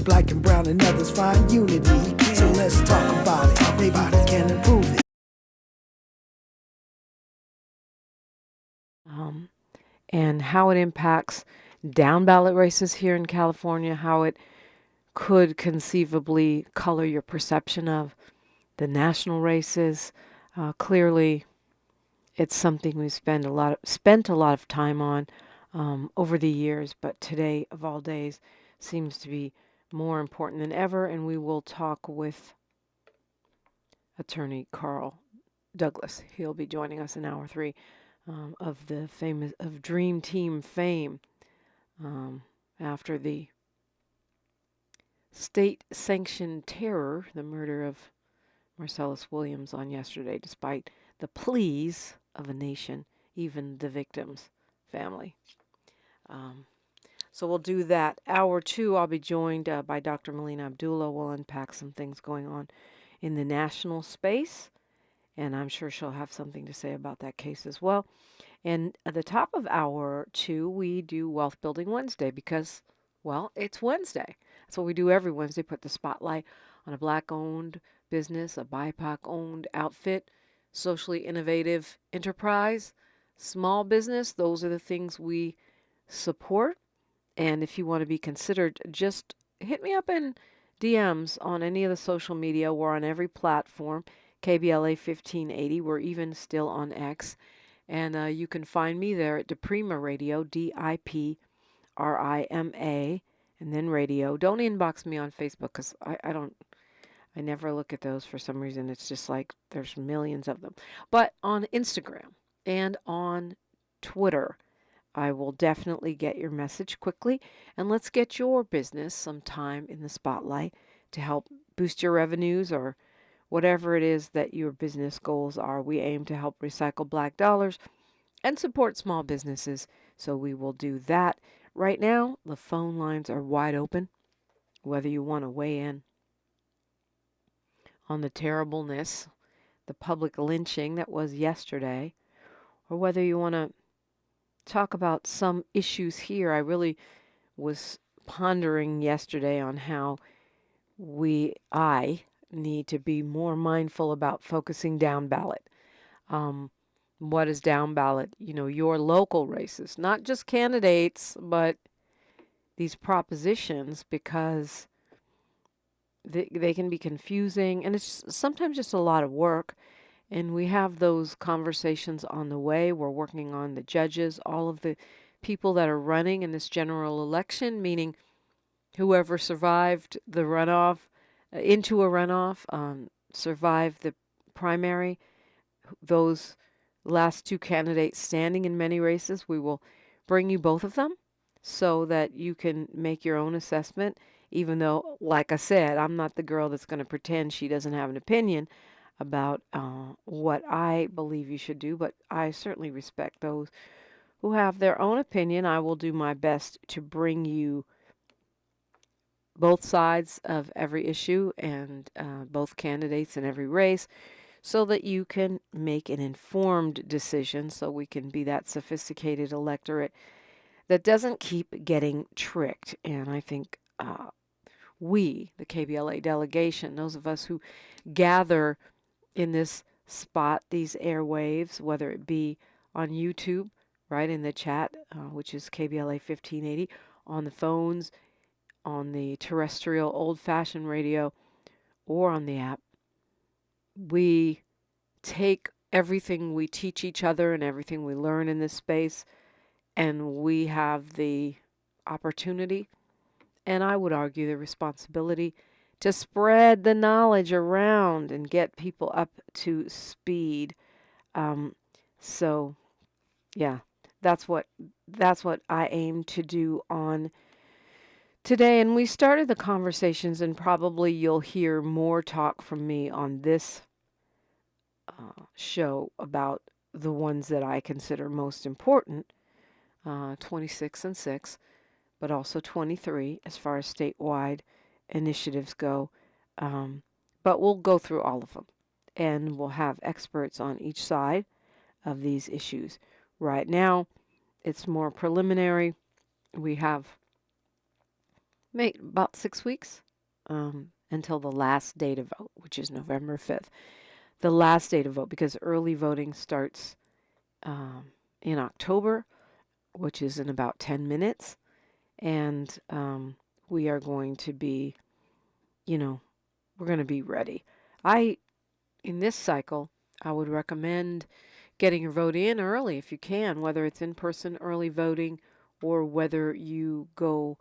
black and brown and others find unity. So let's talk about it. Maybe we can improve it. And how it impacts down ballot races here in California, how it could conceivably color your perception of the national races. Clearly, it's something we've spent a lot of time on over the years, but today of all days seems to be more important than ever. And we will talk with Attorney Carl Douglas. He'll be joining us in hour 3 of the famous Dream Team fame after the state-sanctioned terror, the murder of Marcellus Williams on yesterday, despite the pleas of a nation, even the victim's family. So we'll do that. Hour 2, I'll be joined by Dr. Melina Abdullah. We'll unpack some things going on in the national space, and I'm sure she'll have something to say about that case as well. And at the top of hour 2, we do Wealth Building Wednesday because, well, it's Wednesday. That's what we do every Wednesday, put the spotlight on a Black-owned business, a BIPOC-owned outfit, socially innovative enterprise, small business. Those are the things we support. And if you want to be considered, just hit me up in DMs on any of the social media. We're on every platform, KBLA 1580. We're even still on X. And you can find me there at DiPrima Radio, DiPrima, and then radio. Don't inbox me on Facebook because I never look at those for some reason. It's just like there's millions of them. But on Instagram and on Twitter, I will definitely get your message quickly. And let's get your business some time in the spotlight to help boost your revenues or whatever it is that your business goals are. We aim to help recycle Black dollars and support small businesses. So we will do that. Right now, the phone lines are wide open, whether you want to weigh in on the terribleness, the public lynching that was yesterday, or whether you want to talk about some issues here. I really was pondering yesterday on how I need to be more mindful about focusing down ballot. What is down ballot? Your local races, not just candidates, but these propositions, because they can be confusing, and it's sometimes just a lot of work. And we have those conversations on the way. We're working on the judges, all of the people that are running in this general election, meaning whoever survived the runoff, into a runoff, survived the primary, those last 2 candidates standing in many races. We will bring you both of them so that you can make your own assessment, even though, like I said, I'm not the girl that's going to pretend she doesn't have an opinion about what I believe you should do, but I certainly respect those who have their own opinion. I will do my best to bring you both sides of every issue and both candidates in every race so that you can make an informed decision, so we can be that sophisticated electorate that doesn't keep getting tricked. And I think we, the KBLA delegation, those of us who gather in this spot, these airwaves, whether it be on YouTube, right in the chat, which is KBLA 1580, on the phones, on the terrestrial old-fashioned radio, or on the app, we take everything we teach each other and everything we learn in this space, and we have the opportunity, and I would argue the responsibility, to spread the knowledge around and get people up to speed. So, yeah, that's what I aim to do on today. And we started the conversations, and probably you'll hear more talk from me on this show about the ones that I consider most important, 26 and 6, but also 23 as far as statewide initiatives go. But we'll go through all of them, and we'll have experts on each side of these issues. Right now, it's more preliminary. We have about 6 weeks until the last day to vote, which is November 5th. The last day to vote, because early voting starts in October, which is in about 10 minutes. And we are going to be, we're going to be ready. In this cycle, I would recommend getting your vote in early if you can, whether it's in-person early voting or whether you go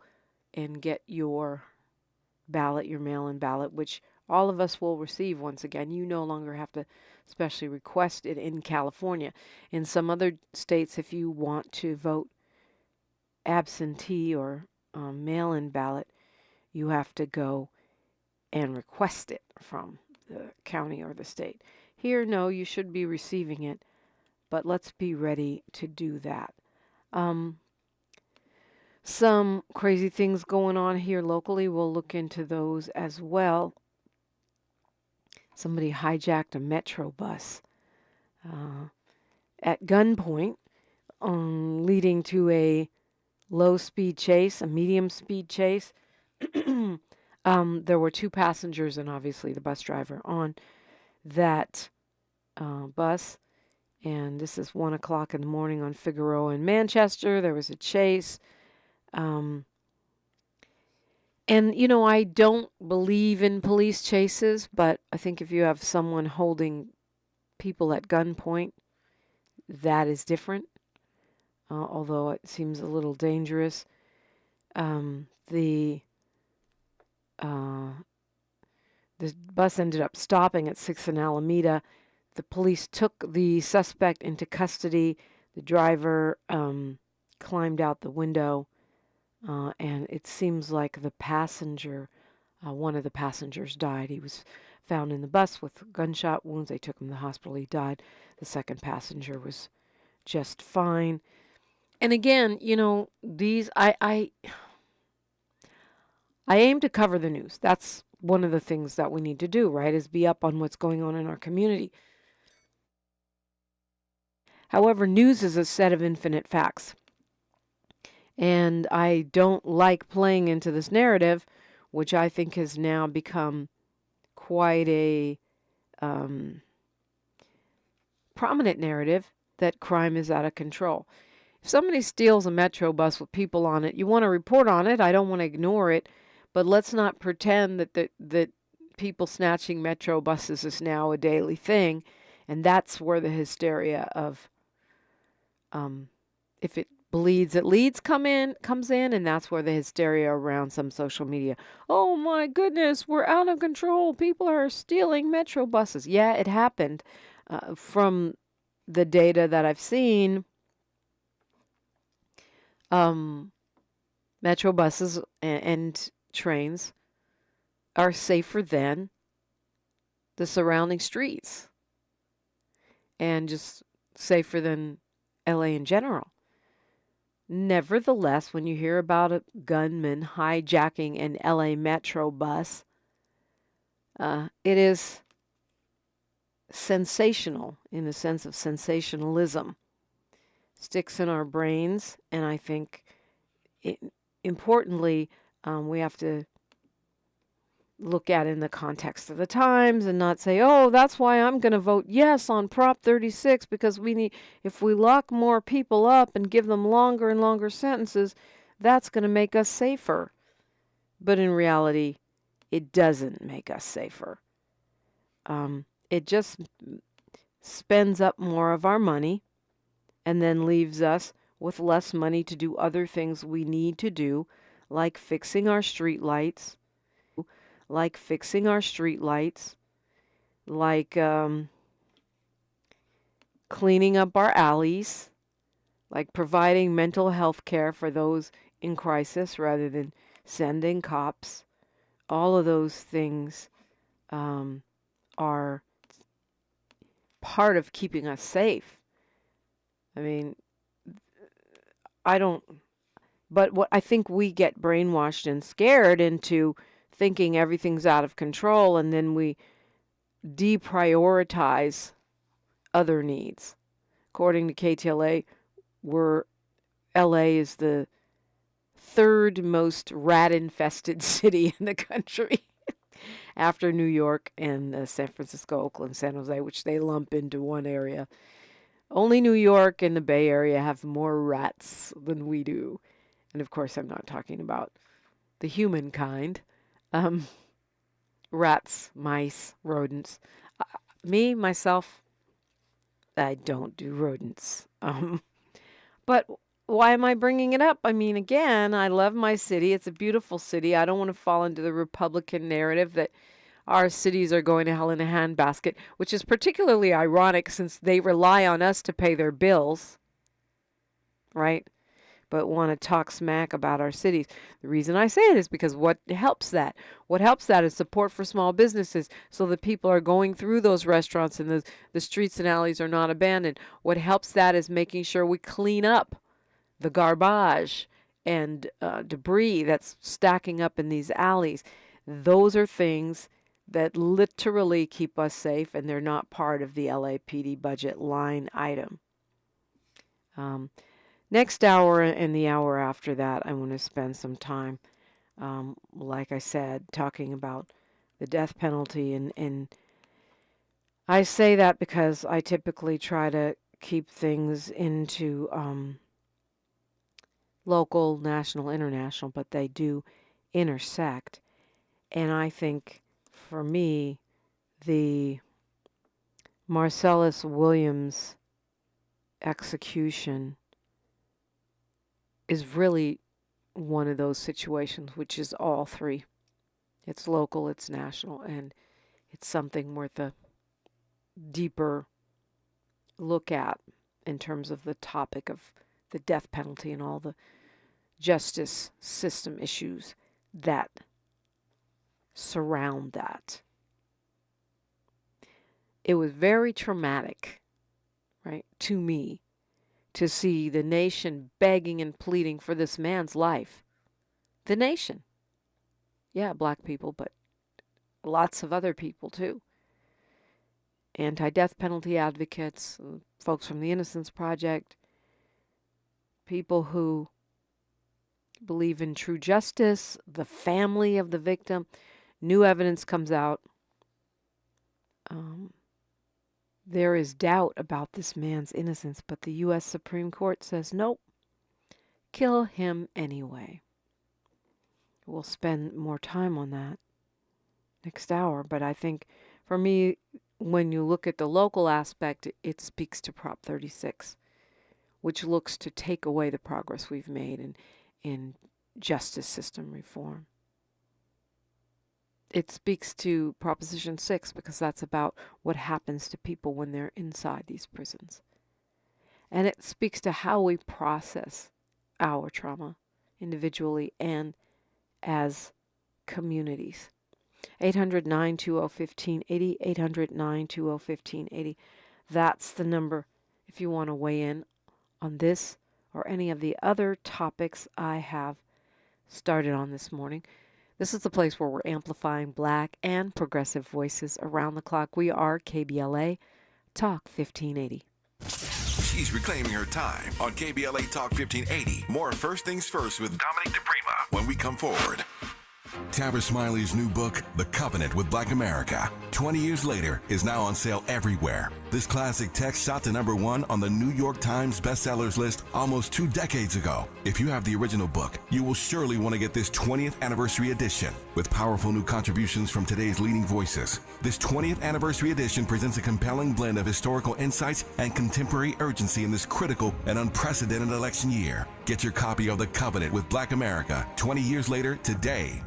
and get your ballot, your mail-in ballot, which all of us will receive once again. You no longer have to specially request it in California. In some other states, if you want to vote absentee or mail-in ballot, you have to go and request it from the county or the state. Here, no, you should be receiving it, but let's be ready to do that. Some crazy things going on here locally. We'll look into those as well. Somebody hijacked a metro bus at gunpoint, leading to a low-speed chase, a medium-speed chase. There were 2 passengers and obviously the bus driver on that bus. And this is 1 o'clock in the morning on Figueroa in Manchester. There was a chase. And, I don't believe in police chases, but I think if you have someone holding people at gunpoint, that is different, although it seems a little dangerous. The bus ended up stopping at 6th and Alameda. The police took the suspect into custody. The driver climbed out the window. And it seems like the passenger, one of the passengers died. He was found in the bus with gunshot wounds. They took him to the hospital. He died. The second passenger was just fine. And again, these, I aim to cover the news. That's one of the things that we need to do, right, is be up on what's going on in our community. However, news is a set of infinite facts. And I don't like playing into this narrative, which I think has now become quite a prominent narrative, that crime is out of control. If somebody steals a metro bus with people on it, you want to report on it. I don't want to ignore it, but let's not pretend that people snatching metro buses is now a daily thing. And that's where the hysteria of if it bleeds, it leads comes in, and that's where the hysteria around some social media. Oh my goodness, we're out of control. People are stealing metro buses. Yeah, it happened. From the data that I've seen, metro buses and trains are safer than the surrounding streets, and just safer than LA in general. Nevertheless, when you hear about a gunman hijacking an LA Metro bus, it is sensational in the sense of sensationalism. Sticks in our brains, and I think, importantly, we have to look at it in the context of the times and not say, oh, that's why I'm going to vote yes on Prop 36, because if we lock more people up and give them longer and longer sentences, that's going to make us safer. But in reality, it doesn't make us safer. It just spends up more of our money and then leaves us with less money to do other things we need to do, like fixing our street lights, like cleaning up our alleys, like providing mental health care for those in crisis rather than sending cops. All of those things are part of keeping us safe. I mean, but what I think we get brainwashed and scared into thinking everything's out of control, and then we deprioritize other needs. According to KTLA, LA is the third most rat-infested city in the country after New York and San Francisco, Oakland, San Jose, which they lump into one area. Only New York and the Bay Area have more rats than we do. And of course, I'm not talking about the humankind. Rats, mice, rodents. Myself, I don't do rodents. But why am I bringing it up? I mean, again, I love my city. It's a beautiful city. I don't want to fall into the Republican narrative that our cities are going to hell in a handbasket, which is particularly ironic since they rely on us to pay their bills, right? But want to talk smack about our cities. The reason I say it is because what helps that? What helps that is support for small businesses so that people are going through those restaurants and the streets and alleys are not abandoned. What helps that is making sure we clean up the garbage and debris that's stacking up in these alleys. Those are things that literally keep us safe, and they're not part of the LAPD budget line item. Next hour and the hour after that, I want to spend some time, like I said, talking about the death penalty. And I say that because I typically try to keep things into local, national, international, but they do intersect. And I think, for me, the Marcellus Williams execution is really one of those situations, which is all three. It's local, it's national, and it's something worth a deeper look at in terms of the topic of the death penalty and all the justice system issues that surround that. It was very traumatic, right, to me, to see the nation begging and pleading for this man's life. The nation. Yeah, black people, but lots of other people too. Anti-death penalty advocates, folks from the Innocence Project, people who believe in true justice, the family of the victim. New evidence comes out. There is doubt about this man's innocence, but the U.S. Supreme Court says, nope, kill him anyway. We'll spend more time on that next hour, but I think for me, when you look at the local aspect, it speaks to Prop 36, which looks to take away the progress we've made in justice system reform. It speaks to Proposition 6 because that's about what happens to people when they're inside these prisons. And it speaks to how we process our trauma individually and as communities. 800-920-1580, 800-920-1580. That's the number if you want to weigh in on this or any of the other topics I have started on this morning. This is the place where we're amplifying black and progressive voices around the clock. We are KBLA Talk 1580. She's reclaiming her time on KBLA Talk 1580. More First Things First with Dominique DiPrima when we come forward. Tabitha Smiley's new book, The Covenant with Black America, 20 years later, is now on sale everywhere. This classic text shot to #1 on the New York Times bestsellers list almost 2 decades ago. If you have the original book, you will surely want to get this 20th anniversary edition with powerful new contributions from today's leading voices. This 20th anniversary edition presents a compelling blend of historical insights and contemporary urgency in this critical and unprecedented election year. Get your copy of The Covenant with Black America 20 years later today.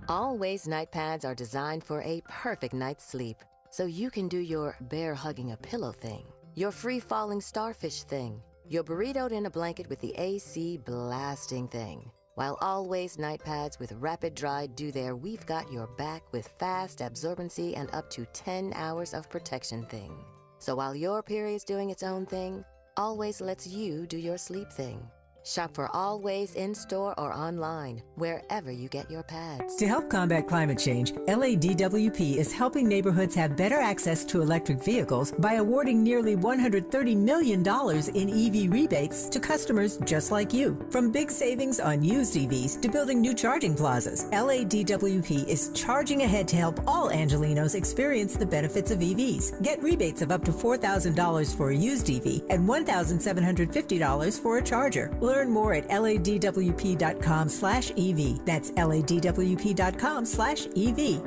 Always night pads are designed for a perfect night's sleep, so you can do your bear hugging a pillow thing, your free falling starfish thing, your burritoed in a blanket with the AC blasting thing. While Always night pads with rapid dry do there, we've got your back with fast absorbency and up to 10 hours of protection thing. So while your period's doing its own thing, Always lets you do your sleep thing. Shop for Always in-store or online, wherever you get your pads. To help combat climate change, LADWP is helping neighborhoods have better access to electric vehicles by awarding nearly $130 million in EV rebates to customers just like you. From big savings on used EVs to building new charging plazas, LADWP is charging ahead to help all Angelinos experience the benefits of EVs. Get rebates of up to $4,000 for a used EV and $1,750 for a charger. Learn more at ladwp.com/EV. That's ladwp.com/EV.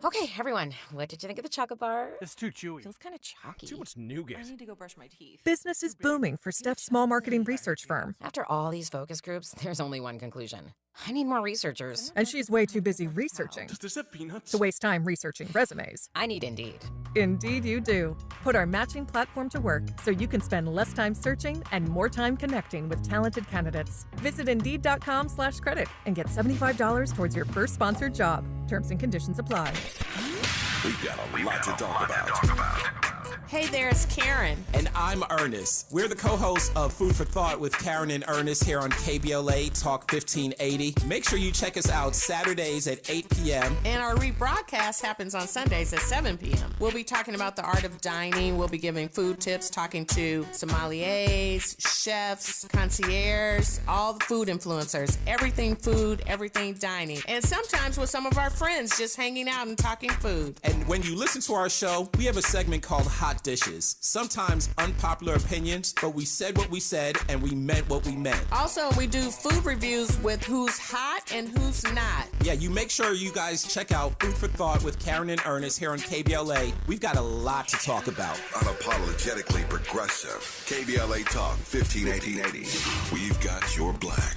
Okay, everyone, what did you think of the chocolate bar? It's too chewy. Feels kind of chalky. Too much nougat. I need to go brush my teeth. Business is booming for Steph's small marketing research firm. After all these focus groups, there's only one conclusion. I need more researchers. And she's way too busy researching Does this have peanuts? to waste time researching resumes. I need Indeed. Indeed you do. Put our matching platform to work so you can spend less time searching and more time connecting with talented candidates. Visit Indeed.com/credit and get $75 towards your first sponsored job. Terms and conditions apply. We've got a lot to talk about. Hey there, it's Karen. And I'm Ernest. We're the co-hosts of Food for Thought with Karen and Ernest here on KBLA Talk 1580. Make sure you check us out Saturdays at 8 p.m. And our rebroadcast happens on Sundays at 7 p.m. We'll be talking about the art of dining. We'll be giving food tips, talking to sommeliers, chefs, concierges, all the food influencers. Everything food, everything dining. And sometimes with some of our friends just hanging out and talking food. And when you listen to our show, we have a segment called Hot Dishes. Sometimes unpopular opinions, but we said what we said and we meant what we meant. Also, we do food reviews with who's hot and who's not. Yeah, you make sure you guys check out Food for Thought with Karen and Ernest here on KBLA. We've got a lot to talk about. Unapologetically progressive. KBLA Talk 1580. We've got your black.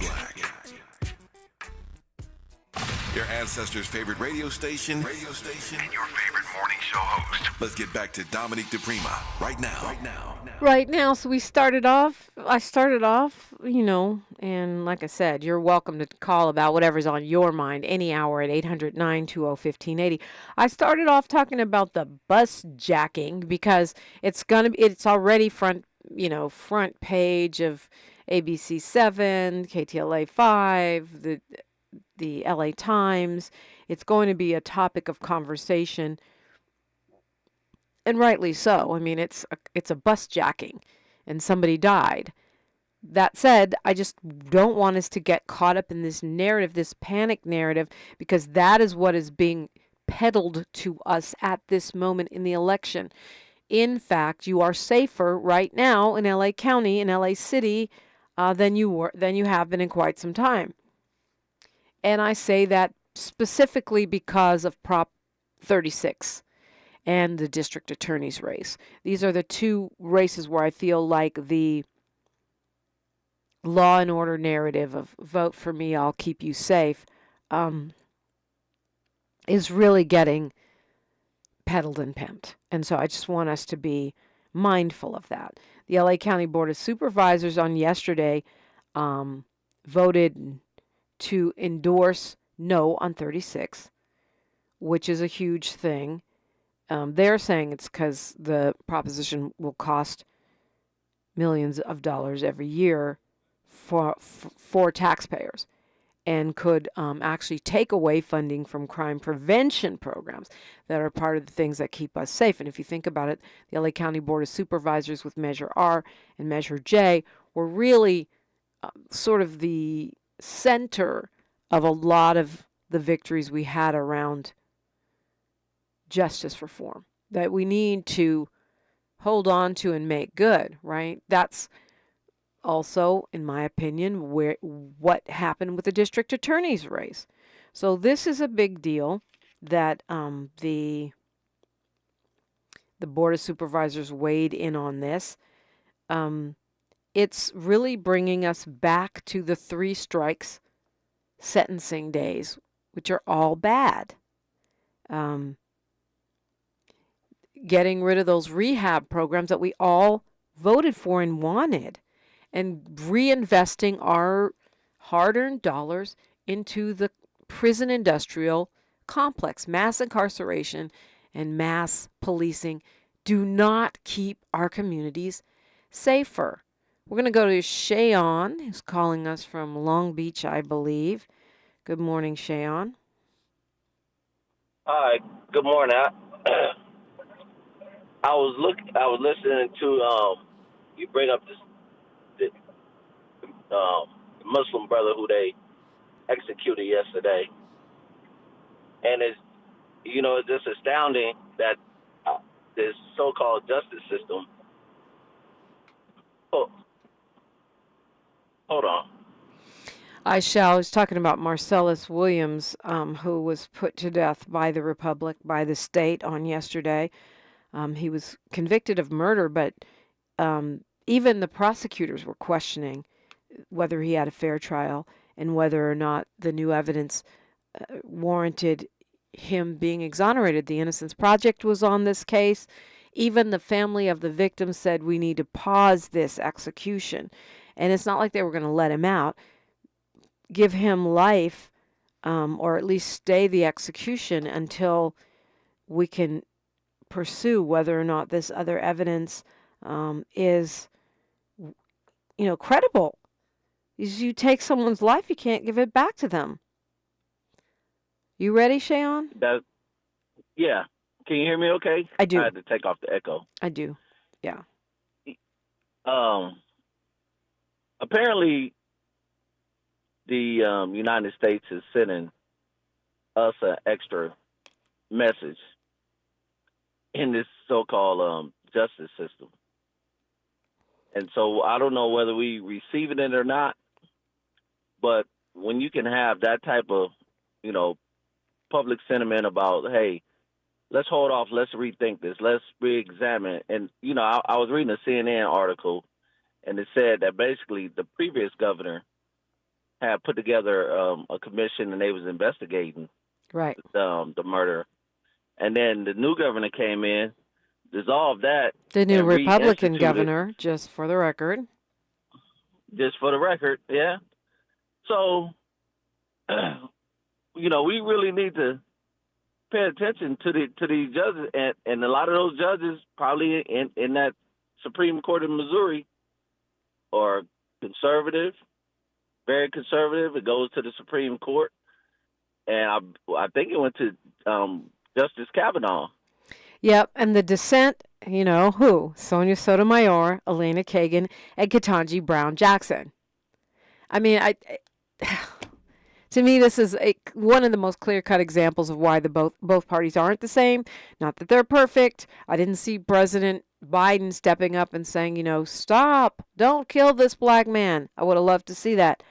Your ancestors' favorite radio station, and your favorite morning show host. Let's get back to Dominique DiPrima right now. Right now, so I started off, and like I said, you're welcome to call about whatever's on your mind any hour at 800-920-1580. I started off talking about the bus jacking because it's already front page of ABC 7, KTLA 5, the LA Times. It's going to be a topic of conversation, and rightly so. I mean, it's a bus jacking, and somebody died. That said, I just don't want us to get caught up in this narrative, this panic narrative, because that is what is being peddled to us at this moment in the election. In fact, you are safer right now in LA County, in LA City, than you have been in quite some time. And I say that specifically because of Prop 36 and the district attorney's race. These are the two races where I feel like the law and order narrative of vote for me, I'll keep you safe, is really getting peddled and pimped. And so I just want us to be mindful of that. The LA County Board of Supervisors on yesterday voted to endorse no on 36, which is a huge thing. They're saying it's because the proposition will cost millions of dollars every year for taxpayers and could actually take away funding from crime prevention programs that are part of the things that keep us safe. And if you think about it, the LA County Board of Supervisors with Measure R and Measure J were really sort of the center of a lot of the victories we had around justice reform that we need to hold on to and make good, right? That's also, in my opinion, what happened with the district attorney's race. So this is a big deal that the Board of Supervisors weighed in on this. It's really bringing us back to the 3 strikes sentencing days, which are all bad. Getting rid of those rehab programs that we all voted for and wanted, and reinvesting our hard-earned dollars into the prison industrial complex. Mass incarceration and mass policing do not keep our communities safer. We're going to go to Shayon, who's calling us from Long Beach, I believe. Good morning, Shayon. Hi, good morning. I was listening to you bring up the Muslim brother who they executed yesterday, and it's just astounding that this so-called justice system. Oh, hold on. I was talking about Marcellus Williams, who was put to death by the Republic, by the state on yesterday. He was convicted of murder, but even the prosecutors were questioning whether he had a fair trial and whether or not the new evidence warranted him being exonerated. The Innocence Project was on this case. Even the family of the victim said we need to pause this execution. And it's not like they were going to let him out. Give him life, or at least stay the execution until we can pursue whether or not this other evidence is, credible. You take someone's life, you can't give it back to them. You ready, Shayon? Yeah. Can you hear me okay? I do. I had to take off the echo. I do, yeah. Apparently, the United States is sending us an extra message in this so-called justice system. And so I don't know whether we receiving it or not, but when you can have that type of, public sentiment about, hey, let's hold off, let's rethink this, let's re-examine. And, I was reading a CNN article, and it said that basically the previous governor had put together a commission, and they was investigating the murder. And then the new governor came in, dissolved that. The new Republican governor, just for the record. Just for the record, yeah. So, we really need to pay attention to these judges, and a lot of those judges probably in that Supreme Court in Missouri are conservative, very conservative. It goes to the Supreme Court, and I think it went to Justice Kavanaugh. Yep, and the dissent, who? Sonia Sotomayor, Elena Kagan, and Ketanji Brown Jackson. I mean, to me, this is one of the most clear-cut examples of why both parties aren't the same. Not that they're perfect. I didn't see President Biden stepping up and saying, stop, don't kill this black man. I would have loved to see that.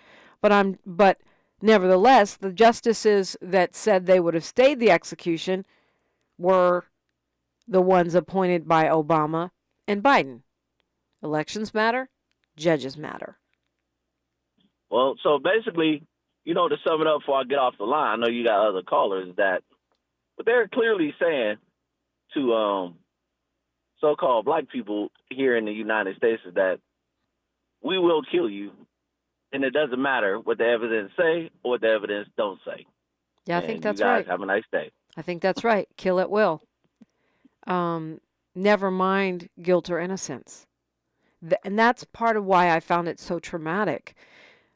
But nevertheless, the justices that said they would have stayed the execution were the ones appointed by Obama and Biden. Elections matter, judges matter. Well, so basically, to sum it up before I get off the line, I know you got other callers but they're clearly saying to so-called black people here in the United States is that we will kill you, and it doesn't matter what the evidence say or what the evidence don't say. Yeah, I think that's you guys right. Have a nice day. I think that's right. Kill at will. Never mind guilt or innocence. And that's part of why I found it so traumatic.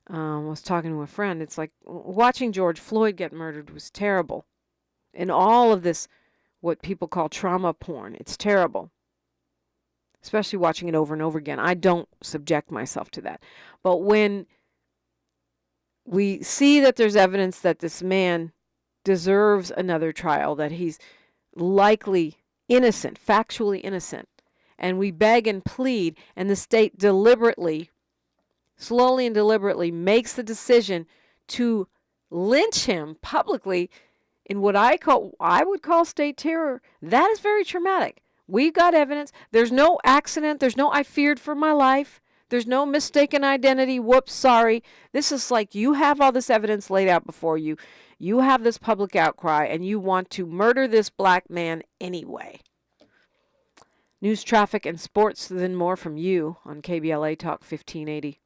I was talking to a friend. It's like watching George Floyd get murdered was terrible. And all of this, what people call trauma porn, it's terrible. Especially watching it over and over again. I don't subject myself to that. But when we see that there's evidence that this man deserves another trial, that he's likely innocent, factually innocent, and we beg and plead, and the state slowly and deliberately makes the decision to lynch him publicly in what I would call state terror, that is very traumatic. We've got evidence. There's no accident. There's no I feared for my life. There's no mistaken identity. Whoops, sorry. This is like you have all this evidence laid out before you. You have this public outcry, and you want to murder this black man anyway. News, traffic, and sports, then more from you on KBLA Talk 1580.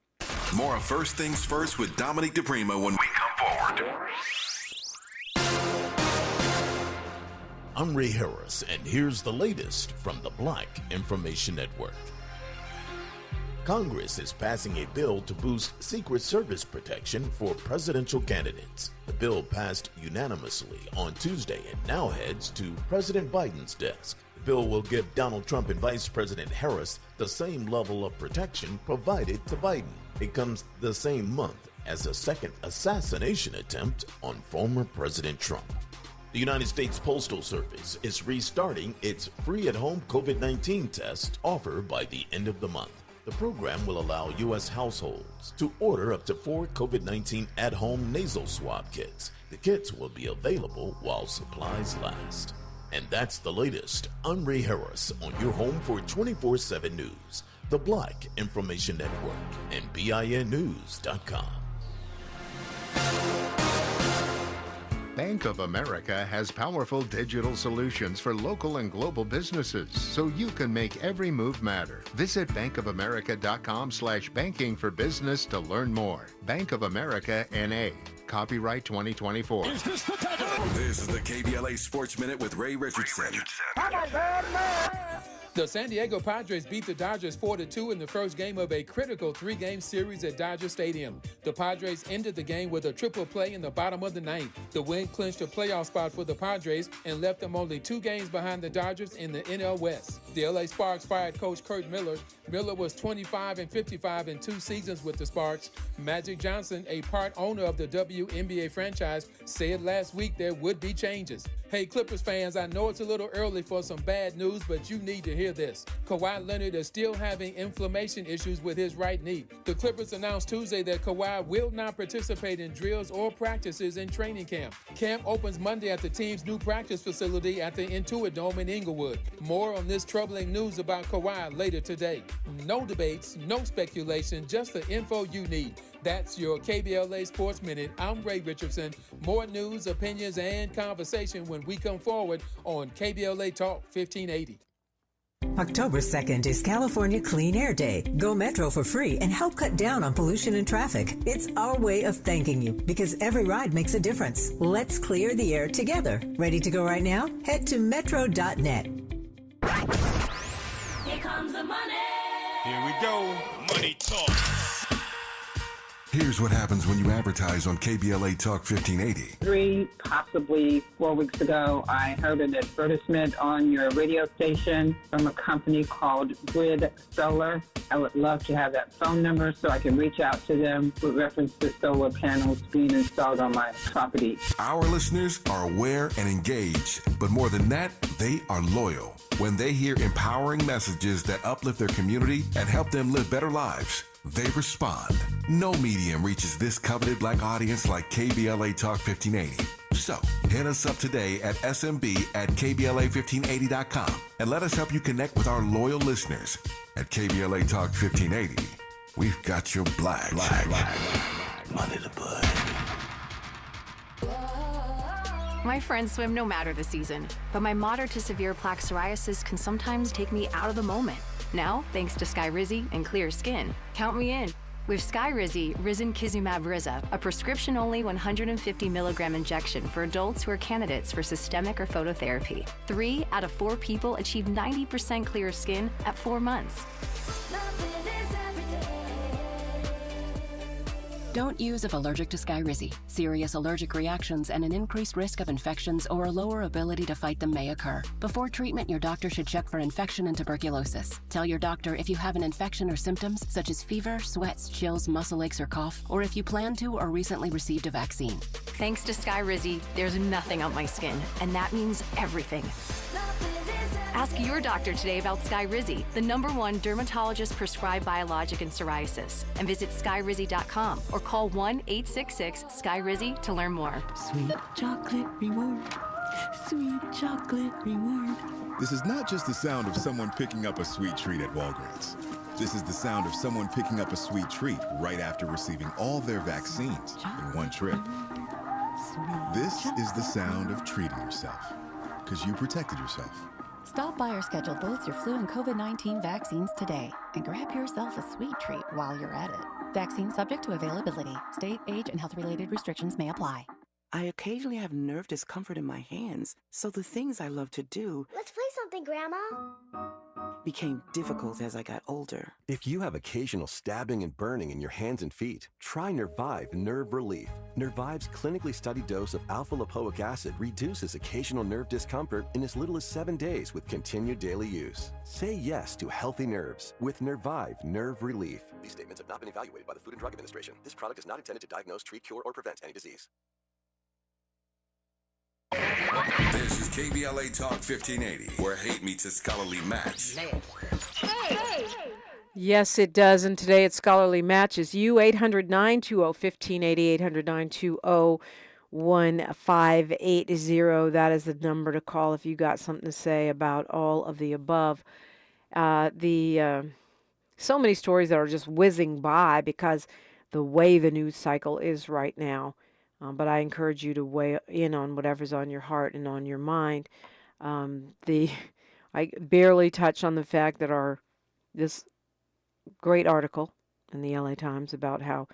More of First Things First with Dominique DiPrima when we come forward. I'm Ray Harris, and here's the latest from the Black Information Network. Congress is passing a bill to boost Secret Service protection for presidential candidates. The bill passed unanimously on Tuesday and now heads to President Biden's desk. The bill will give Donald Trump and Vice President Harris the same level of protection provided to Biden. It comes the same month as a second assassination attempt on former President Trump. The United States Postal Service is restarting its free at-home COVID-19 test offer by the end of the month. The program will allow U.S. households to order up to 4 COVID-19 at-home nasal swab kits. The kits will be available while supplies last. And that's the latest. I'm Ray Harris on your home for 24/7 News, the Black Information Network, and BINnews.com. Bank of America has powerful digital solutions for local and global businesses, so you can make every move matter. Visit bankofamerica.com/banking for business to learn more. Bank of America N.A. Copyright 2024. This is the KBLA Sports Minute with Ray Richardson. The San Diego Padres beat the Dodgers 4-2 in the first game of a critical 3-game series at Dodger Stadium. The Padres ended the game with a triple play in the bottom of the ninth. The win clinched a playoff spot for the Padres and left them only 2 games behind the Dodgers in the NL West. The LA Sparks fired coach Kurt Miller. Miller was 25-55 in 2 seasons with the Sparks. Magic Johnson, a part owner of the WNBA franchise, said last week there would be changes. Hey, Clippers fans, I know it's a little early for some bad news, but you need to hear this. Kawhi Leonard is still having inflammation issues with his right knee. The Clippers announced Tuesday that Kawhi will not participate in drills or practices in training camp. Camp opens Monday at the team's new practice facility at the Intuit Dome in Inglewood. More on this troubling news about Kawhi later today. No debates, no speculation, just the info you need. That's your KBLA Sports Minute. I'm Ray Richardson. More news, opinions, and conversation when we come forward on KBLA Talk 1580. October 2nd is California Clean Air Day. Go Metro for free and help cut down on pollution and traffic. It's our way of thanking you because every ride makes a difference. Let's clear the air together. Ready to go right now? Head to metro.net. Here comes the money. Here we go. Money talk. Here's what happens when you advertise on KBLA Talk 1580. 3, possibly 4 weeks ago, I heard an advertisement on your radio station from a company called Grid Solar. I would love to have that phone number so I can reach out to them with reference to solar panels being installed on my property. Our listeners are aware and engaged, but more than that, they are loyal. When they hear empowering messages that uplift their community and help them live better lives, they respond. No medium reaches this coveted Black audience like KBLA Talk 1580. So, hit us up today at smb@kbla1580.com and let us help you connect with our loyal listeners. At KBLA Talk 1580, we've got your black. Money to bud. My friends swim no matter the season, but my moderate to severe plaque psoriasis can sometimes take me out of the moment. Now, thanks to Skyrizi and clear skin, count me in. With Skyrizi, Risankizumab Riza, a prescription-only 150 milligram injection for adults who are candidates for systemic or phototherapy. 3 out of 4 people achieve 90% clear skin at 4 months. Don't use if allergic to Skyrizi. Serious allergic reactions and an increased risk of infections or a lower ability to fight them may occur. Before treatment, your doctor should check for infection and tuberculosis. Tell your doctor if you have an infection or symptoms such as fever, sweats, chills, muscle aches, or cough, or if you plan to or recently received a vaccine. Thanks to Skyrizi, there's nothing on my skin, and that means everything. Ask your doctor today about Skyrizi, the #1 dermatologist-prescribed biologic in psoriasis, and visit skyrizi.com or call 1-866-SKYRIZI to learn more. Sweet chocolate reward. Sweet chocolate reward. This is not just the sound of someone picking up a sweet treat at Walgreens. This is the sound of someone picking up a sweet treat right after receiving all their vaccines in one trip. This is the sound of treating yourself, because you protected yourself. Stop by or schedule both your flu and COVID-19 vaccines today and grab yourself a sweet treat while you're at it. Vaccine subject to availability. State, age, and health-related restrictions may apply. I occasionally have nerve discomfort in my hands, so the things I love to do... Let's play something, Grandma. became difficult as I got older. If you have occasional stabbing and burning in your hands and feet, try Nervive Nerve Relief. Nervive's clinically studied dose of alpha-lipoic acid reduces occasional nerve discomfort in as little as 7 days with continued daily use. Say yes to healthy nerves with Nervive Nerve Relief. These statements have not been evaluated by the Food and Drug Administration. This product is not intended to diagnose, treat, cure, or prevent any disease. This is KBLA Talk 1580, where hate meets a scholarly match. Yes, it does. And today it's Scholarly Matches. You, 800-920-1580, 800-920-1580. That is the number to call if you got something to say about all of the above. So many stories that are just whizzing by because the way the news cycle is right now. But I encourage you to weigh in on whatever's on your heart and on your mind. I barely touched on the fact that this great article in the LA Times about how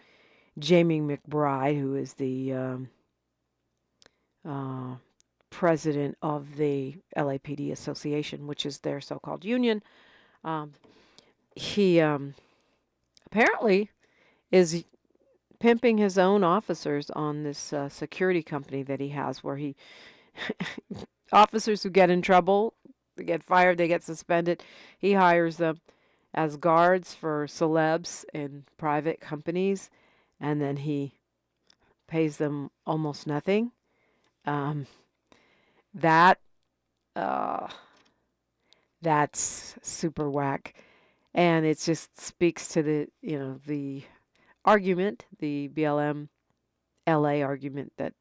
Jamie McBride, who is the president of the LAPD Association, which is their so-called union, he apparently is pimping his own officers on this security company that he has, where he officers who get in trouble, they get fired, they get suspended, he hires them as guards for celebs in private companies, and then he pays them almost nothing. That's super whack, and it just speaks to the argument, the BLM LA argument that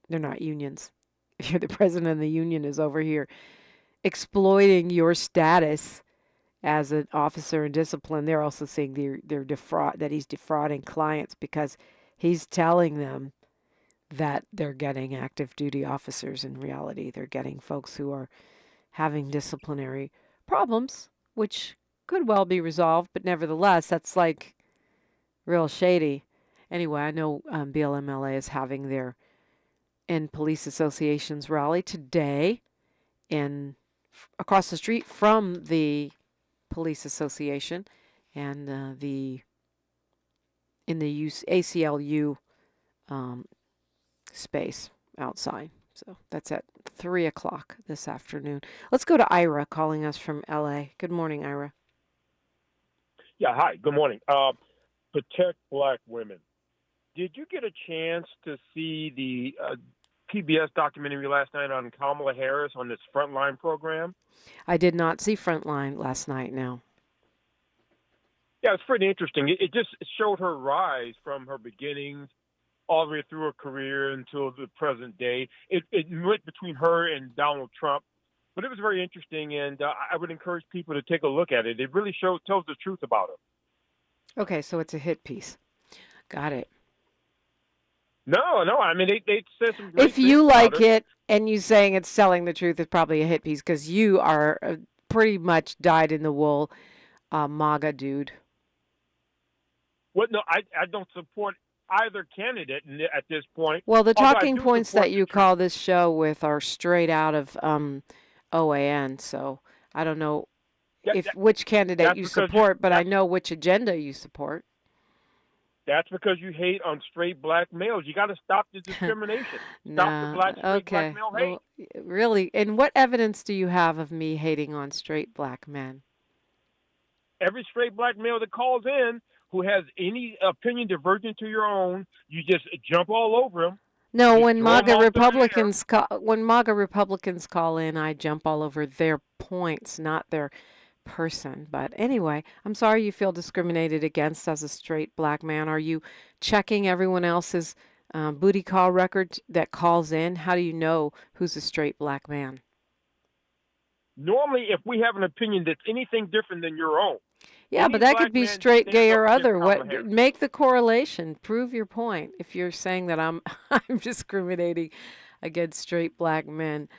they're not unions. If you're the president of the union is over here exploiting your status as an officer in discipline, they're also saying that he's defrauding clients because he's telling them that they're getting active duty officers. In reality, they're getting folks who are having disciplinary problems, which could well be resolved, but nevertheless, that's like real shady. Anyway, I know BLMLA is having their police associations rally today across the street from the police association and in the ACLU space outside. So that's at 3 o'clock this afternoon. Let's go to Ira calling us from LA. Good morning, Ira. Yeah, hi. Good morning. Protect Black Women. Did you get a chance to see the PBS documentary last night on Kamala Harris on this Frontline program? I did not see Frontline last night, no. Yeah, it's pretty interesting. It just showed her rise from her beginnings all the way through her career until the present day. It went between her and Donald Trump, but it was very interesting, and I would encourage people to take a look at it. It really tells the truth about her. Okay, so it's a hit piece. Got it. No. I mean, they said some great If you things like about her. it and you saying it's telling the truth, it's probably a hit piece because you are pretty much dyed-in-the-wool MAGA dude. Well, no, I don't support either candidate at this point. Well, the although I talking do points support that you call this show with are straight out of OAN, so I don't know which candidate that's you because support, but I know which agenda you support. That's because you hate on straight black males. You got to stop the discrimination. Stop the black male hate. Well, really? And what evidence do you have of me hating on straight black men? Every straight black male that calls in who has any opinion divergent to your own, you just jump all over him. No, when MAGA Republicans call in, I jump all over their points, not their person. But anyway, I'm sorry you feel discriminated against as a straight black man. Are you checking everyone else's booty call record that calls in? How do you know who's a straight black man? Normally, if we have an opinion that's anything different than your own. Yeah, but that could be straight, gay, or other. Make the correlation. Prove your point. If you're saying that I'm discriminating against straight black men,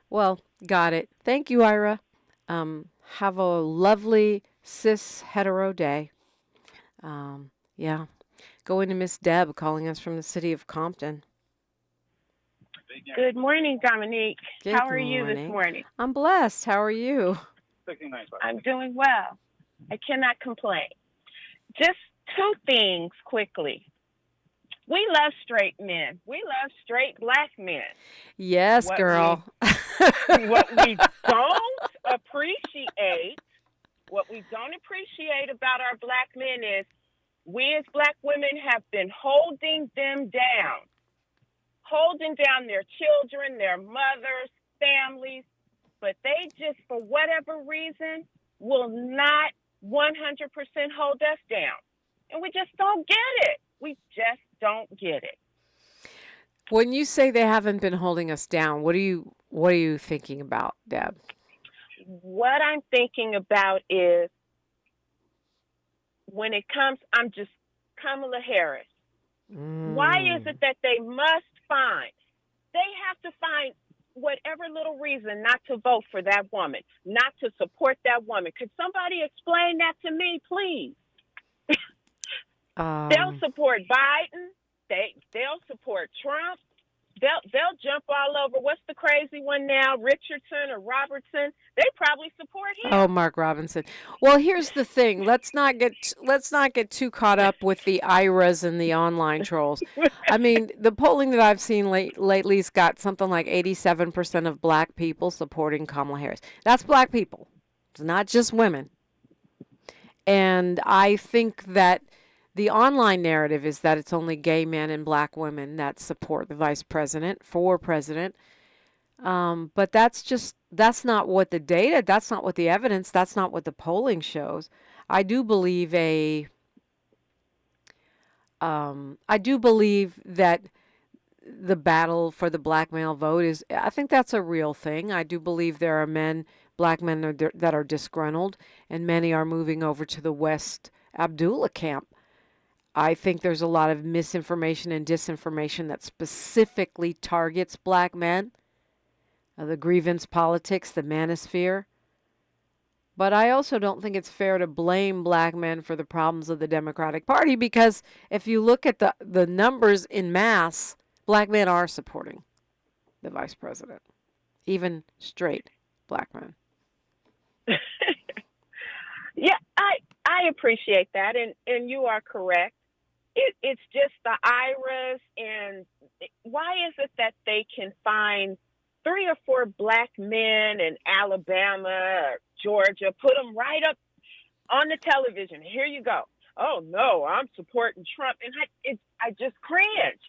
well, got it. Thank you, Ira. Have a lovely cis hetero day. Yeah. Going to Miss Deb calling us from the city of Compton. Good morning, Dominique. Good How are you this morning. morning? I'm blessed. How are you? I'm doing well. I cannot complain. Just two things quickly. We love straight men. We love straight black men. Yes, girl. What we don't appreciate about our black men is we as black women have been holding them down, holding down their children, their mothers, families, but they just, for whatever reason, will not 100% hold us down. And we just don't get it. We just don't get it. When you say they haven't been holding us down, what are you thinking about, Deb? What I'm thinking about is when it comes, I'm just Kamala Harris. Why is it that they must find? They have to find whatever little reason not to vote for that woman, not to support that woman. Could somebody explain that to me, please? They'll support Biden. They'll support Trump. They'll jump all over. What's the crazy one now? Richardson or Robertson? They probably support him. Oh, Mark Robinson. Well, here's the thing. Let's not get too caught up with the IRAs and the online trolls. I mean, the polling that I've seen lately's got something like 87% of black people supporting Kamala Harris. That's black people. It's not just women. And I think that the online narrative is that it's only gay men and black women that support the vice president for president. But that's not what the data, that's not what the evidence, that's not what the polling shows. I do believe that the battle for the black male vote I think that's a real thing. I do believe there are black men that are disgruntled, and many are moving over to the West Abdullah camp. I think there's a lot of misinformation and disinformation that specifically targets black men, the grievance politics, the manosphere. But I also don't think it's fair to blame black men for the problems of the Democratic Party, because if you look at the numbers in mass, black men are supporting the vice president, even straight black men. Yeah, I appreciate that, and you are correct. It's just the IRAs, and why is it that they can find 3 or 4 black men in Alabama or Georgia, put them right up on the television. Here you go. Oh no, I'm supporting Trump, and I just cringe.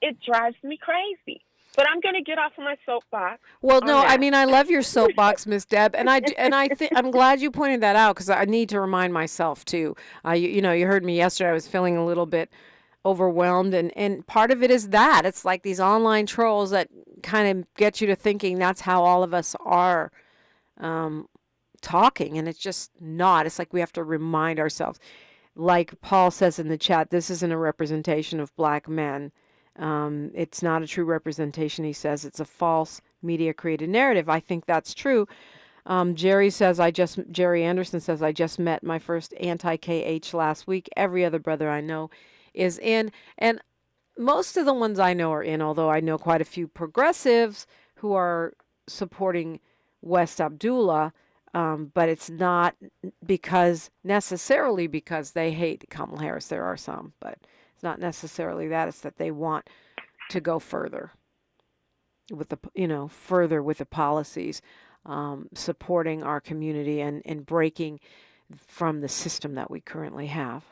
It drives me crazy. But I'm going to get off of my soapbox. Well, no, I mean, I love your soapbox, Miss Deb, and I think I'm glad you pointed that out, because I need to remind myself too. You heard me yesterday. I was feeling a little bit overwhelmed, and part of it is that it's like these online trolls that kind of get you to thinking that's how all of us are talking, and it's just not. It's like we have to remind ourselves. Like Paul says in the chat, this isn't a representation of black men. It's not a true representation, he says. It's a false media-created narrative. I think that's true. Jerry Anderson says, I just met my first anti-KH last week. Every other brother I know is in. And most of the ones I know are in, although I know quite a few progressives who are supporting West Abdullah. But it's not necessarily because they hate Kamala Harris. There are some, but it's not necessarily that. It's that they want to go further with the policies, supporting our community and breaking from the system that we currently have.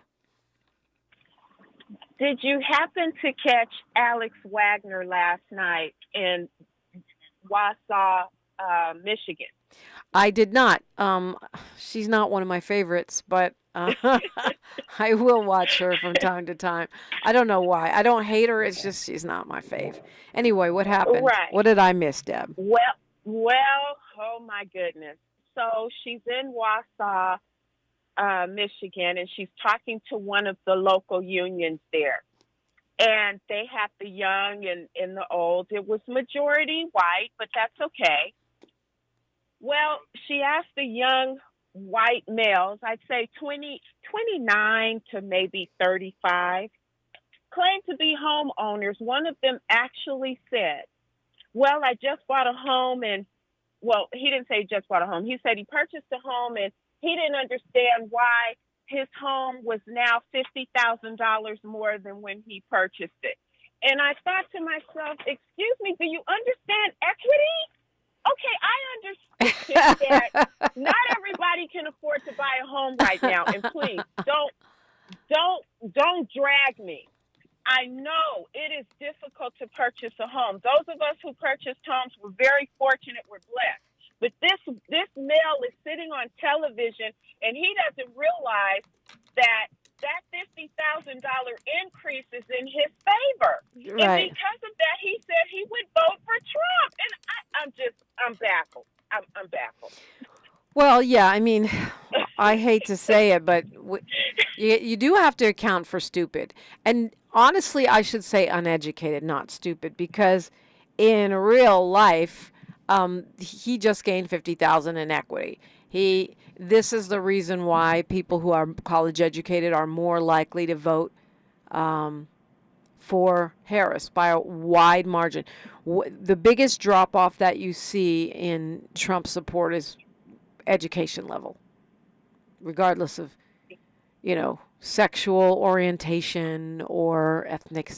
Did you happen to catch Alex Wagner last night in Wausau, Michigan? I did not. She's not one of my favorites, but I will watch her from time to time. I don't know why. I don't hate her. It's just she's not my fave. Anyway, what happened? Right. What did I miss, Deb? Well, oh my goodness. So she's in Wausau, Michigan, and she's talking to one of the local unions there. And they have the young and the old. It was majority white, but that's okay. Well, she asked the young white males, I'd say 29 to maybe 35, claim to be homeowners. One of them actually said, well, I just bought a home and well, he didn't say he just bought a home. He said he purchased a home and he didn't understand why his home was now $50,000 more than when he purchased it. And I thought to myself, excuse me, do you understand equity? Okay, I understand that not everybody can afford to buy a home right now. And please don't drag me. I know it is difficult to purchase a home. Those of us who purchased homes were very fortunate, we're blessed. But this male is sitting on television, and he doesn't realize that $50,000 increase is in his favor. Right. And because of that, he said he would vote for Trump. And I'm baffled. I'm baffled. Well, yeah, I mean, I hate to say it, but you do have to account for stupid. And honestly, I should say uneducated, not stupid, because in real life, he just gained $50,000 in equity. This is the reason why people who are college educated are more likely to vote for Harris by a wide margin. The biggest drop off that you see in Trump support is education level, regardless of, sexual orientation or ethnic,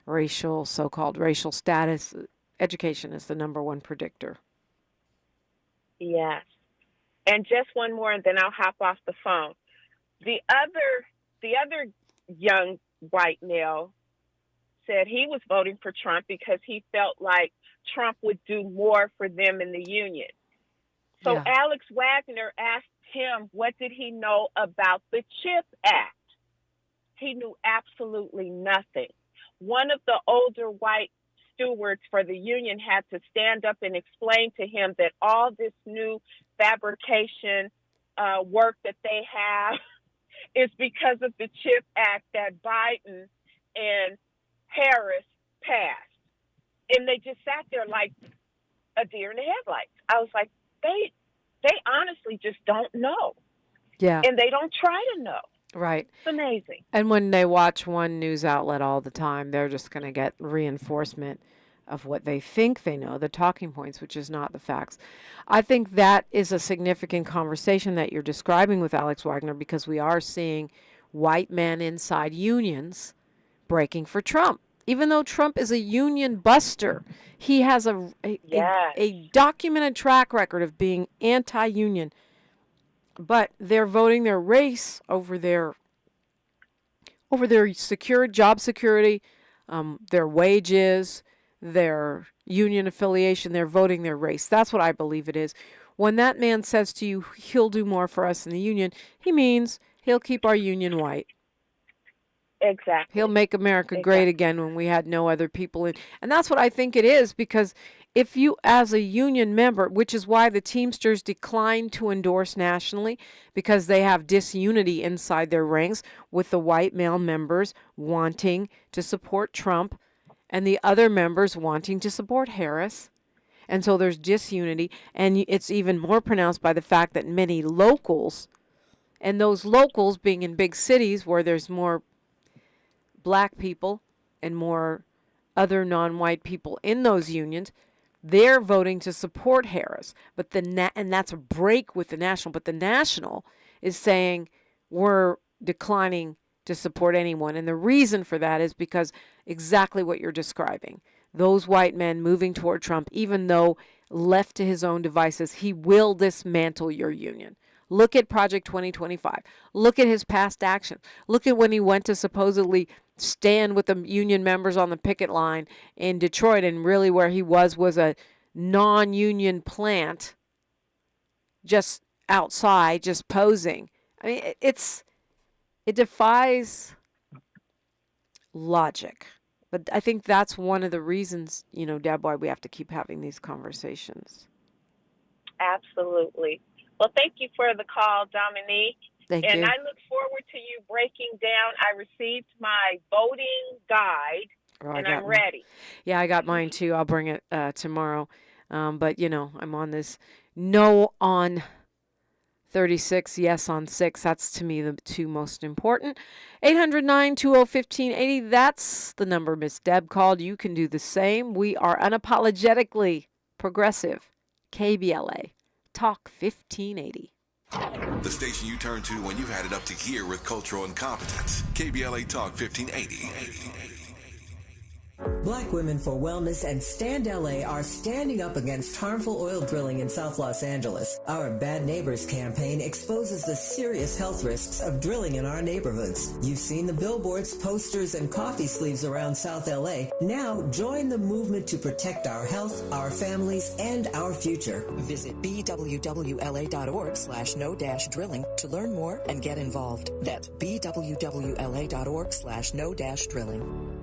racial, so-called racial status. Education is the number one predictor. Yes. And just one more, and then I'll hop off the phone. The other young white male said he was voting for Trump because he felt like Trump would do more for them in the union. So Yeah. Alex Wagner asked him, what did he know about the CHIP Act? He knew absolutely nothing. One of the older white stewards for the union had to stand up and explain to him that all this new fabrication work that they have is because of the CHIP Act that Biden and Harris passed. And they just sat there like a deer in the headlights. I was like, they honestly just don't know. Yeah. And they don't try to know. Right. It's amazing. And when they watch one news outlet all the time, they're just going to get reinforcement of what they think they know, the talking points, which is not the facts. I think that is a significant conversation that you're describing with Alex Wagner, because we are seeing white men inside unions breaking for Trump. Even though Trump is a union buster, he has a documented track record of being anti-union. But they're voting their race over their secure job security, their wages, their union affiliation. They're voting their race. That's what I believe it is. When that man says to you, he'll do more for us in the union, he means he'll keep our union white. Exactly. He'll make America great again when we had no other people in. And that's what I think it is, because if you, as a union member, which is why the Teamsters declined to endorse nationally, because they have disunity inside their ranks with the white male members wanting to support Trump and the other members wanting to support Harris. And so there's disunity, and it's even more pronounced by the fact that many locals, and those locals being in big cities where there's more black people and more other non-white people in those unions, they're voting to support Harris. But and that's a break with the national. But the national is saying we're declining to support anyone. And the reason for that is because exactly what you're describing. Those white men moving toward Trump, even though left to his own devices, he will dismantle your union. Look at Project 2025. Look at his past action. Look at when he went to supposedly stand with the union members on the picket line in Detroit, and really where he was a non-union plant just outside, just posing. I mean, it defies logic. But I think that's one of the reasons, Deb, why we have to keep having these conversations. Absolutely. Well, thank you for the call, Dominique. Thank and you. I look forward to you breaking down. I received my voting guide, and I'm ready. Yeah, I got mine too. I'll bring it tomorrow. But, I'm on this no on 36, yes on 6. That's, to me, the two most important. 800-920-1580. That's the number Miss Deb called. You can do the same. We are unapologetically progressive. KBLA Talk 1580. The station you turn to when you've had it up to here with cultural incompetence. KBLA Talk 1580. Black Women for Wellness and Stand LA are standing up against harmful oil drilling in South Los Angeles. Our Bad Neighbors campaign exposes the serious health risks of drilling in our neighborhoods. You've seen the billboards, posters, and coffee sleeves around South LA. Now join the movement to protect our health, our families, and our future. Visit bwwla.org/no-drilling to learn more and get involved. That's bwwla.org/no-drilling.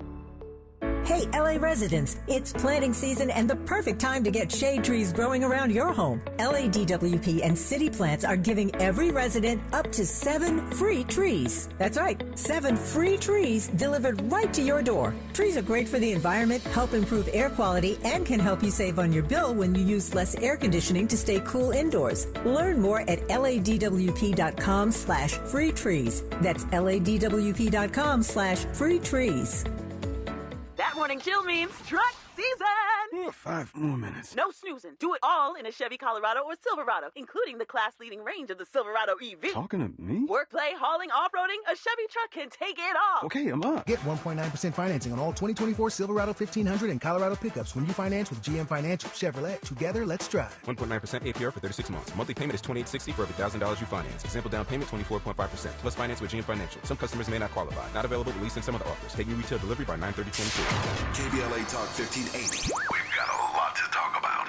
Hey, LA residents, it's planting season and the perfect time to get shade trees growing around your home. LADWP and City Plants are giving every resident up to 7 free trees. That's right, 7 free trees delivered right to your door. Trees are great for the environment, help improve air quality, and can help you save on your bill when you use less air conditioning to stay cool indoors. Learn more at ladwp.com/free trees. That's ladwp.com/free trees. That morning chill means truck season. 5 more minutes. No snoozing. Do it all in a Chevy Colorado or Silverado, including the class-leading range of the Silverado EV. Talking to me? Work, play, hauling, off-roading, a Chevy truck can take it all. Okay, I'm up. Get 1.9% financing on all 2024 Silverado 1500 and Colorado pickups when you finance with GM Financial. Chevrolet, together, let's drive. 1.9% APR for 36 months. Monthly payment is $2,860 for every $1,000 you finance. Example down payment 24.5%. Plus finance with GM Financial. Some customers may not qualify. Not available at least in some of the offers. Take new retail delivery by 9/30/22. KBLA Talk 1580. We've got a lot to talk about.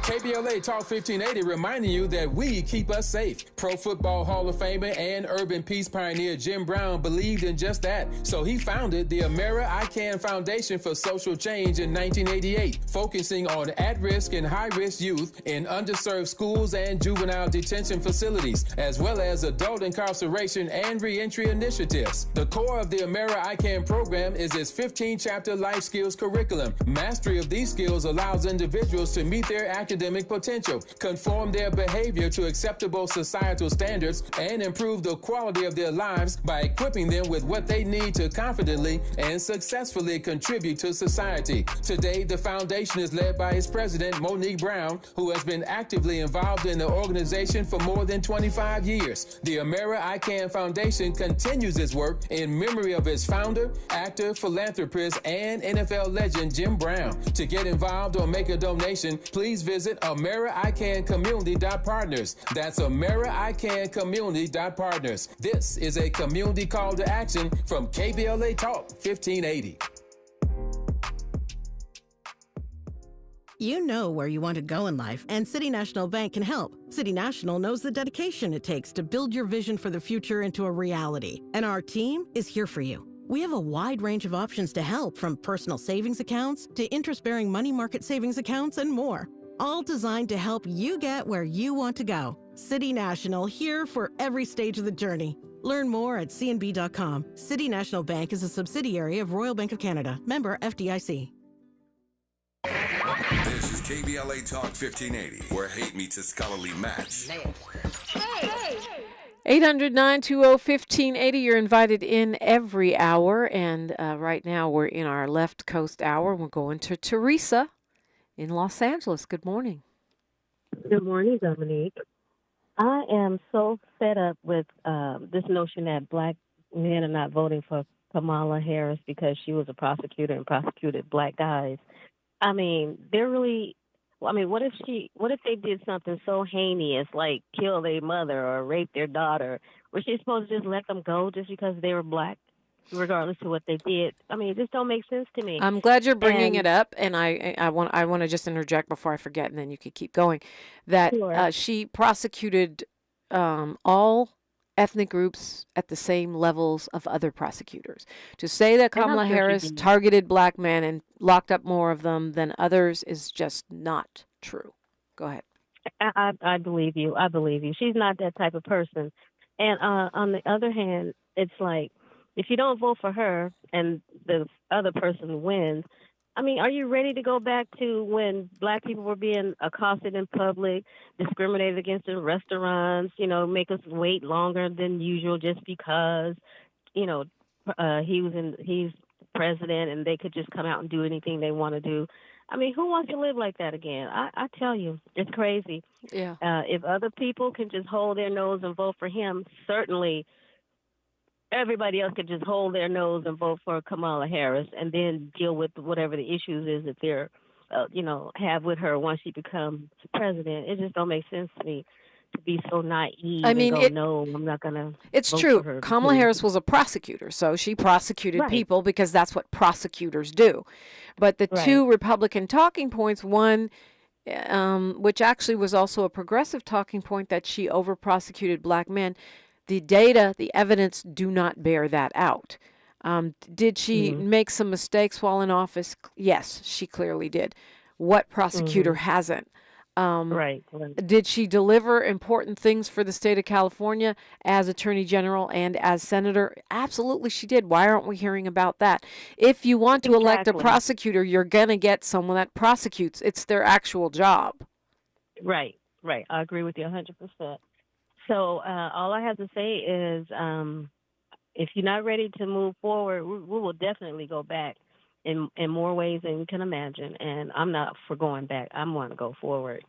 KBLA Talk 1580 reminding you that we keep us safe. Pro Football Hall of Famer and urban peace pioneer Jim Brown believed in just that. So he founded the Amera I Can Foundation for Social Change in 1988, focusing on at-risk and high-risk youth in underserved schools and juvenile detention facilities, as well as adult incarceration and reentry initiatives. The core of the Amera I Can program is its 15-chapter life skills curriculum. Mastery of these skills allows individuals to meet their academic potential, conform their behavior to acceptable societal standards, and improve the quality of their lives by equipping them with what they need to confidently and successfully contribute to society. Today, the foundation is led by its president, Monique Brown, who has been actively involved in the organization for more than 25 years. The Amera I Can Foundation continues its work in memory of its founder, actor, philanthropist, and NFL legend Jim Brown. To get involved or make a donation, please visit AmeriICanCommunity.partners. That's AmeriICanCommunity.partners. This is a community call to action from KBLA Talk 1580. You know where you want to go in life, and City National Bank can help. City National knows the dedication it takes to build your vision for the future into a reality, and our team is here for you. We have a wide range of options to help, from personal savings accounts to interest-bearing money market savings accounts and more, all designed to help you get where you want to go. City National, here for every stage of the journey. Learn more at cnb.com. City National Bank is a subsidiary of Royal Bank of Canada, member FDIC. This is KBLA Talk 1580, where hate meets a scholarly match. Hey! 800-920-1580. You're invited in every hour, and right now we're in our left coast hour. We're going to Teresa in Los Angeles. Good morning. Good morning, Dominique. I am so fed up with this notion that black men are not voting for Kamala Harris because she was a prosecutor and prosecuted black guys. I mean, they're really, what if they did something so heinous, like kill their mother or rape their daughter? Was she supposed to just let them go just because they were black, regardless of what they did? I mean, it just don't make sense to me. I'm glad you're bringing it up, and I want to just interject before I forget, and then you could keep going. That Sure. She prosecuted all ethnic groups at the same levels of other prosecutors. To say that And I'm Kamala sure she Harris did. targeted black men and locked up more of them than others is just not true. Go ahead. I believe you. I believe you. She's not that type of person. And on the other hand, it's like, if you don't vote for her and the other person wins, I mean, are you ready to go back to when black people were being accosted in public, discriminated against in restaurants, make us wait longer than usual just because, he's president and they could just come out and do anything they want to do? I mean, who wants to live like that again? I tell you, it's crazy. Yeah. If other people can just hold their nose and vote for him, certainly everybody else could just hold their nose and vote for Kamala Harris and then deal with whatever the issues is that they're, have with her once she becomes president. It just don't make sense to me to be so naive and go, no, I'm not going to It's vote true. for her. Kamala Harris was a prosecutor, so she prosecuted people because that's what prosecutors do. But the two Republican talking points, one, which actually was also a progressive talking point, that she over-prosecuted black men, the data, the evidence do not bear that out. Did she make some mistakes while in office? Yes, she clearly did. What prosecutor hasn't? Did she deliver important things for the state of California as Attorney General and as Senator? Absolutely she did. Why aren't we hearing about that? If you want to elect a prosecutor, you're going to get someone that prosecutes. It's their actual job. Right. I agree with you 100%. So all I have to say is if you're not ready to move forward, we will definitely go back in more ways than you can imagine. And I'm not for going back. I want to go forward.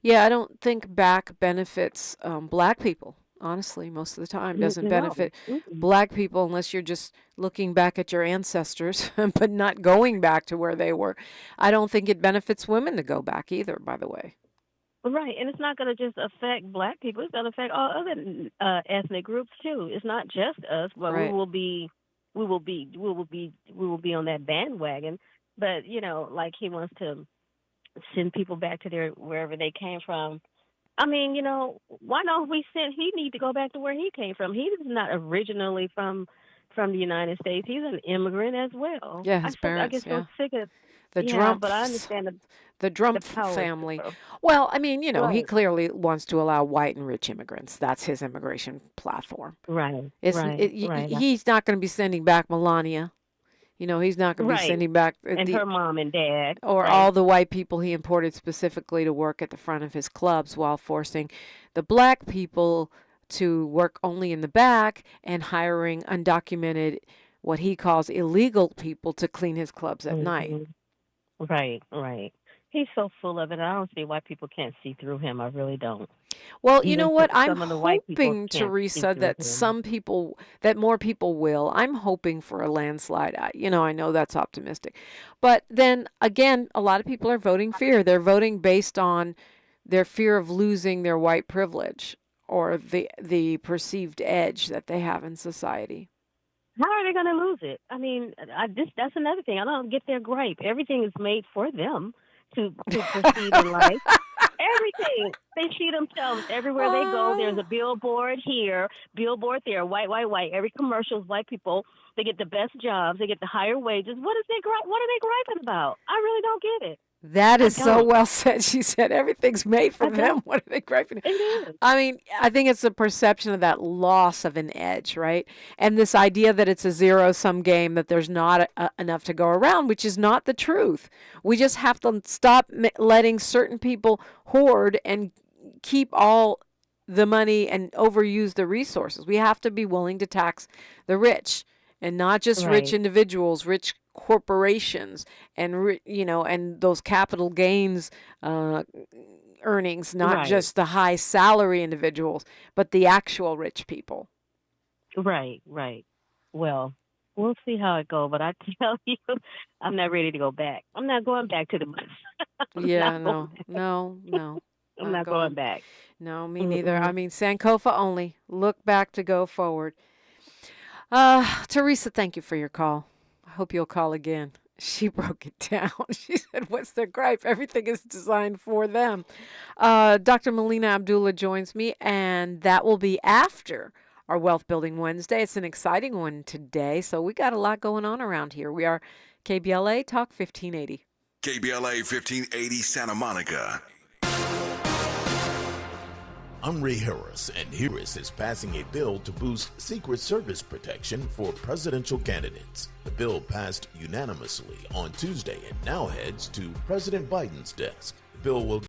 Yeah, I don't think back benefits black people. Honestly, most of the time doesn't benefit black people unless you're just looking back at your ancestors, but not going back to where they were. I don't think it benefits women to go back either, by the way. Right, and it's not going to just affect black people. It's going to affect all other ethnic groups too. It's not just us, but we will be on that bandwagon. But like he wants to send people back to wherever they came from. I mean, why don't we he need to go back to where he came from? He is not originally from the United States. He's an immigrant as well. Yeah, his parents. I get so sick of the Trump. But I understand the Trump family. Well, I mean, he clearly wants to allow white and rich immigrants. That's his immigration platform. Right. He's not going to be sending back Melania. He's not going to be sending back her mom and dad. Or all the white people he imported specifically to work at the front of his clubs, while forcing the black people to work only in the back and hiring undocumented, what he calls illegal people, to clean his clubs at night. Right. He's so full of it. I don't see why people can't see through him. I really don't. Well, you know what? I'm hoping, Teresa, that more people will. I'm hoping for a landslide. I know that's optimistic. But then again, a lot of people are voting fear. They're voting based on their fear of losing their white privilege or the perceived edge that they have in society. How are they going to lose it? I mean, that's another thing. I don't get their gripe. Everything is made for them to proceed in life. Everything. They see themselves everywhere they go. There's a billboard here, billboard there, white. Every commercial is white people. They get the best jobs. They get the higher wages. What are they griping about? I really don't get it. That is so well said. She said everything's made for them. What are they griping? It is. I mean, I think it's the perception of that loss of an edge, right? And this idea that it's a zero-sum game, that there's not enough to go around, which is not the truth. We just have to stop letting certain people hoard and keep all the money and overuse the resources. We have to be willing to tax the rich, and not just rich individuals, rich corporations, and and those capital gains earnings, not just the high salary individuals, but the actual rich people. Right. Well, we'll see how it goes, but I tell you, I'm not ready to go back. I'm not going back to the money. No. I'm not going back. No, me neither. I mean, Sankofa only. Look back to go forward. Teresa, thank you for your call. I hope you'll call again. She broke it down. She said, what's their gripe? Everything is designed for them. Dr. Melina Abdullah joins me, and that will be after our Wealth Building Wednesday. It's an exciting one today, so we got a lot going on around here. We are KBLA Talk 1580. KBLA 1580 Santa Monica. I'm Ray Harris, and Harris is passing a bill to boost Secret Service protection for presidential candidates. The bill passed unanimously on Tuesday and now heads to President Biden's desk. The bill will